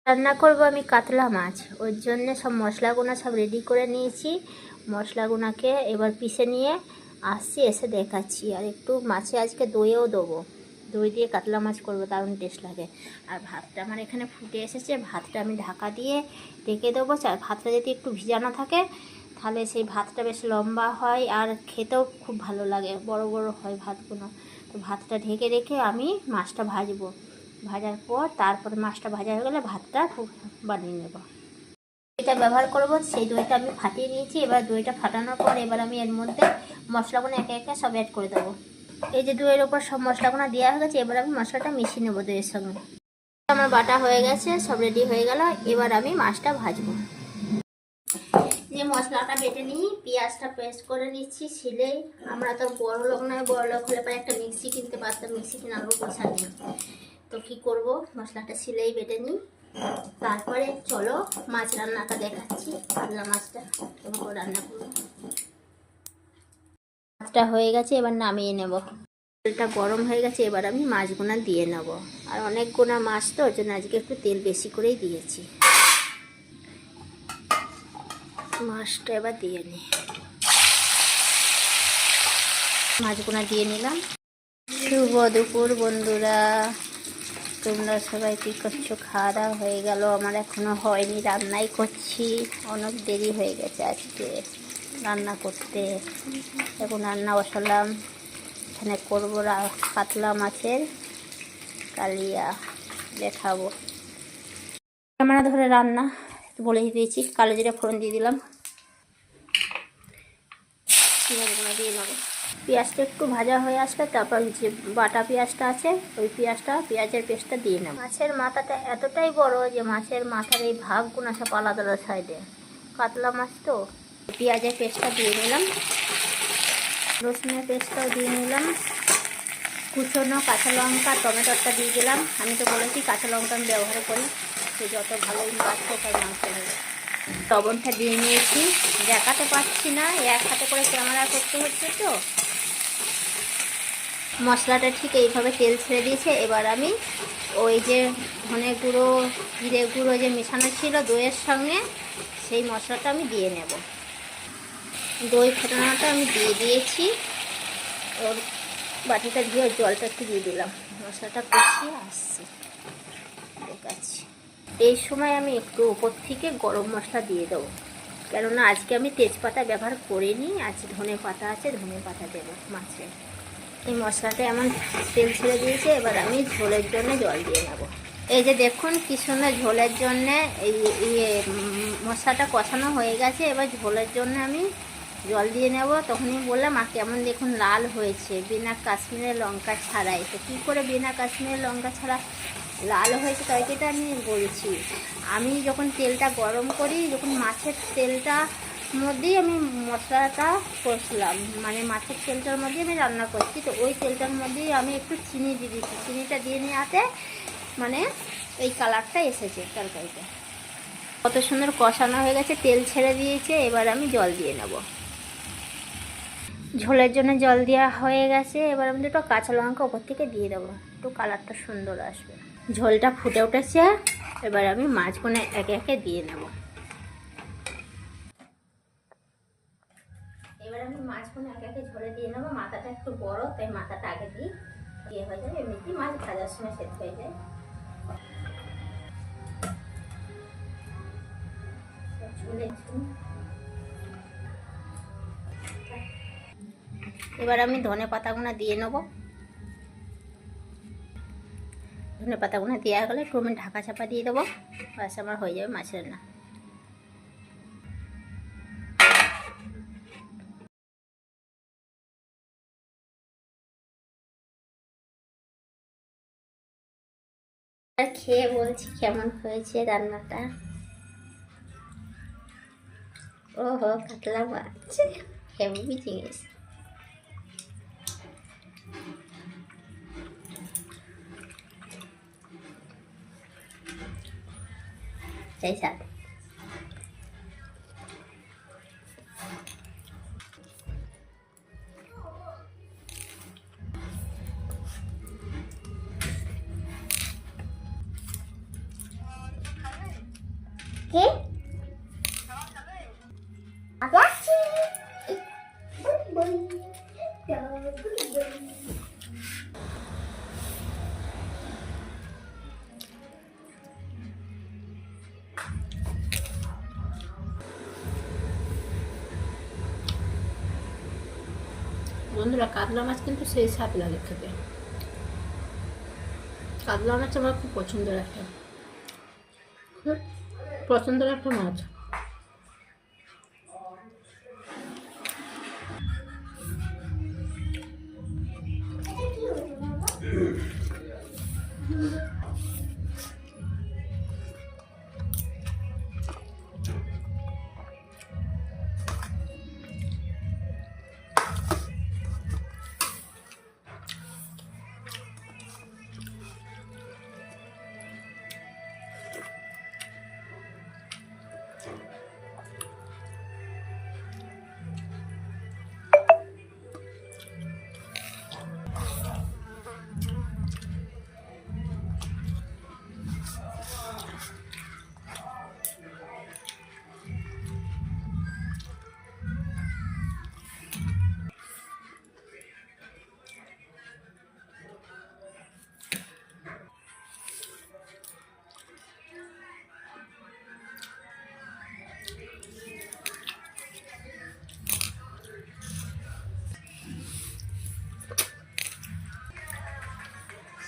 রান্না করব আমি কাতলা মাছ। ওর জন্য সব মশলাগুলো সব রেডি করে নিয়েছি। মশলাগুলোকে এবার পিষে নিয়ে আসছি, এসে দেখাচ্ছি। আর একটু মাছে আজকে দইও দেবো, দই দিয়ে কাতলা মাছ করবো, দারুণ টেস্ট লাগে। আর ভাতটা আমার এখানে ফুটে এসেছে, ভাতটা আমি ঢাকা দিয়ে ঢেকে দেবো। ভাতটা যদি একটু ভিজানো থাকে তাহলে সেই ভাতটা বেশ লম্বা হয় আর খেতেও খুব ভালো লাগে, বড় বড় হয় ভাতগুলো। তো ভাতটা ঢেকে রেখে আমি মাছটা ভাজবো। ভাজার পর তারপরে মাছটা ভাজা হয়ে গেলে ভাতটা বানিয়ে নেব। দইটা ব্যবহার করব, সেই দইটা আমি ফাটিয়ে নিয়েছি। এবার দইটা ফাটানোর পর এবার আমি এর মধ্যে মশলাগুলো একে একে সব অ্যাড করে দেবো। এই যে দইয়ের ওপর সব মশলাগুলো দেওয়া হয়ে গেছে, এবার আমি মশলাটা মিশিয়ে নেবো দইয়ের সঙ্গে। আমার বাটা হয়ে গেছে, সব রেডি হয়ে গেল। এবার আমি মাছটা ভাজবো। যে মশলাটা বেটে নিই, পেঁয়াজটা পেস্ট করে নিচ্ছি শিলেই। আমরা তো বড় লোক নয়, বড় লোক হলে পরে একটা মিক্সি কিনতে পারতাম, মিক্সি কেনারও পয়সা নেই। তো কী করবো, মশলাটা শিলেই বেটে নিই। তারপরে চলো মাছ রান্নাটা দেখাচ্ছি। কাতলা মাছটা এবার রান্না করবো। মাছটা হয়ে গেছে, এবার নামিয়ে নেব। তেলটা গরম হয়ে গেছে, এবার আমি মাছগুনা দিয়ে নেব। আর অনেকগুনা মাছ তো, ওর জন্য আজকে একটু তেল বেশি করেই দিয়েছি। মাছটা এবার দিয়ে নিই, মাছগুনা দিয়ে নিলাম। শুভ দুপুর বন্ধুরা, তোমরা সবাই কী করছো? খাওয়া দাওয়া হয়ে গেল? আমার এখনো হয়নি, রান্নাই করছি। অনেক দেরি হয়ে গেছে আজকে রান্না করতে। এখন রান্না বসালাম, এখানে করবো কাতলা মাছের কালিয়া, দেখাবো। ক্যামেরা ধরে রান্না বলেই দিয়েছি। কালো জিরা ফোড়ন দিয়ে দিলাম, পেঁয়াজগুলো দিয়ে নেবো। পেঁয়াজটা একটু ভাজা হয়ে আসলে তারপর যে বাটা পেঁয়াজটা আছে ওই পেঁয়াজের পেস্টটা দিয়ে নেব। মাছের মাথাটা এতটাই বড় যে মাছের মাথার এই ভাগগুলো সব আলাদা আলাদা সাইডে। কাতলা মাছ তো। পেঁয়াজের পেস্টটা দিয়ে নিলাম, রসুনের পেস্টটাও দিয়ে নিলাম, কুচনো কাঁচা লঙ্কা টমেটোটা দিয়ে দিলাম। আমি তো বলেছি কাঁচা লঙ্কা আমি ব্যবহার করি, সে যত ভালোই মাছ হোক আর মাংস হবে। লবণটা দিয়ে নিয়েছি, দেখাতে পারছি না, এক হাতে করে ক্যামেরা করতে হচ্ছে তো। মশলাটা ঠিক এইভাবে তেল ছেড়ে দিয়েছে। এবার আমি ওই যে ধনে গুঁড়ো জিরে গুঁড়ো যে মেশানো ছিল দইয়ের সঙ্গে, সেই মশলাটা আমি দিয়ে নেব। দই ফোটানোটা আমি দিয়ে দিয়েছি, ওর বাটিটা দিয়ে জলটা একটু দিয়ে দিলাম। মশলাটা কষিয়ে আসছি, দেখাচ্ছি। এই সময় আমি একটু উপর থেকে গরম মশলা দিয়ে দেবো, কেননা আজকে আমি তেজপাতা ব্যবহার করিনি, আজ ধনে পাতা আছে, ধনে পাতা দেবো মাছে। এই মশলাটা এমন তেল ছেড়ে দিয়েছে, এবার আমি ঝোলের জন্য জল দিয়ে নেব। এই যে দেখুন কি সুন্দর ঝোলের জন্যে এই মশলাটা কষানো হয়ে গেছে। এবার ঝোলের জন্য আমি জল দিয়ে নেব। তখনই বললাম মা কেমন দেখুন লাল হয়েছে বিনা কাশ্মীরের লঙ্কা ছাড়াই। তো কী করে বিনা কাশ্মীরের লঙ্কা ছাড়া লাল হয়েছে তরকারিটা আমি বলছি। আমি যখন তেলটা গরম করি, যখন মাছের তেলটা মধ্যেই আমি মশলাটা কষলাম, মানে মাছের তেলটার মধ্যেই আমি রান্না করছি, তো ওই তেলটার মধ্যেই আমি একটু চিনি দিয়ে দিচ্ছি। চিনিটা দিয়ে নেওয়াতে মানে এই কালারটা এসেছে তরকারিতে। কত সুন্দর কষানো হয়ে গেছে, তেল ছেড়ে দিয়েছে। এবার আমি জল দিয়ে নেব। ঝোলের জন্য জল দেওয়া হয়ে গেছে। এবার আমি দুটো কাঁচা লঙ্কা ওপর থেকে দিয়ে দেবো, একটু কালারটা সুন্দর আসবে। ঝোলটা ফুটে উঠেছে, এবার আমি মাছগুলো একে একে দিয়ে নেব। এবার আমি মাছগুলো একে একে ঝোলে দিয়ে নেবো। মাথাটা একটু বড়, তাই মাথাটা আগে দিই, দিয়ে হয়ে যাবে। এমনিতেই মাছ ভাজার সময় সেদ্ধ হয়ে যায়। এবার আমি ধনে পাতাগুলো দিয়ে নেবো। ধনে পাতাগুলো দেওয়া গেলে একটু আমি ঢাকা চাপা দিয়ে দেবো, ব্যাস আমার হয়ে যাবে মাছের রান্না। আর খেয়ে বলছি কেমন হয়েছে রান্নাটা। ওহো, কাতলা মাছ হেভি জিনিস। চাই স্যার। কে আগে আসছি। বন্ধুরা, কাতলা মাছ কিন্তু সেই স্বাদ লাগে খেতে। কাতলা মাছ আমার খুব পছন্দের একটা মাছ।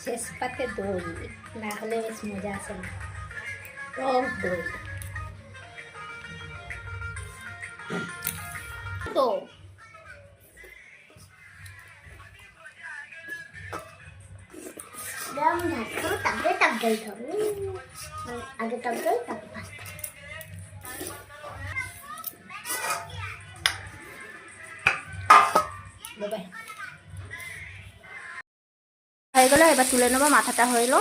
শেষ পাতে দই না হলে বেশ মজা আসে না। টক দই তো তারপরে টক দই খাবো, আগে টক দই তারপরে পাস্তা। হয়ে গেল, এবার তুলে নেবো। মাথাটা হইলো।